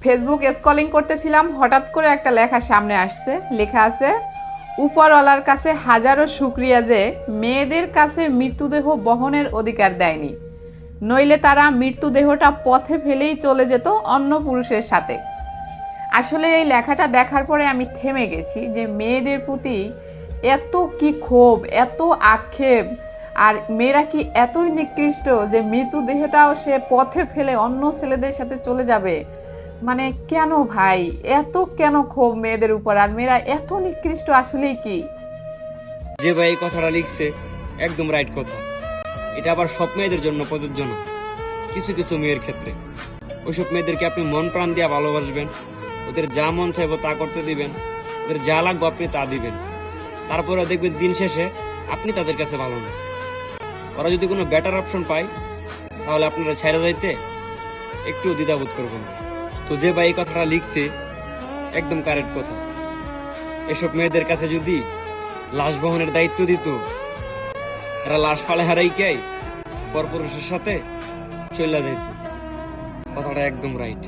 Facebook scrolling করতেছিলাম, হঠাৎ করে একটা লেখা সামনে আসছে। লেখা আছে, উপরওয়ালার কাছে হাজারো শুকরিয়া যে মেয়েদের কাছে মৃত্যুদেহ বহনের অধিকার দেয়নি, নইলে তারা মৃত্যুদেহটা পথে ফেলেই চলে যেত অন্য পুরুষের সাথে। আসলে এই লেখাটা দেখার পরে আমি থেমে গেছি যে মেয়েদের প্রতি এত কি ক্ষোভ, এত আক্ষেপ, আর মেয়েরা কি এতই নিকৃষ্ট যে মৃতদেহটাও সে পথে ফেলে অন্য ছেলেদের সাথে চলে যাবে। মানে কেন ভাই, এত কেন ক্ষোভ মেয়েদের উপর, আর মেয়েরা এত নিকৃষ্ট আসলেই কি? যে ভাই এই কথাটা লিখছে একদম রাইট কথা। এটা আবার সব মেয়েদের জন্য প্রযোজ্য না, কিছু কিছু মেয়ের ক্ষেত্রে। ওইসব মেয়েদেরকে আপনি মন প্রাণ দিয়ে ভালোবাসবেন, ওদের যা মন চাইবো তা করতে দিবেন, ওদের যা লাগবে আপনি তা দিবেন। তারপরে দেখবেন দিন শেষে আপনি তাদের কাছে ভালো না। ওরা যদি কোনো বেটার অপশন পায় তাহলে আপনারা ছেড়ে যাইতে একটু দ্বিধাবোধ করবেন। তো যে ভাই এই কথাটা লিখছে একদম কারেক্ট কথা। এসব মেয়েদের কাছে যদি লাশ বহনের দায়িত্ব দিত, এরা লাশ ফালে হারাইকাই পরপুরুষের সাথে চলে যাইত। কথাটা একদম রাইট।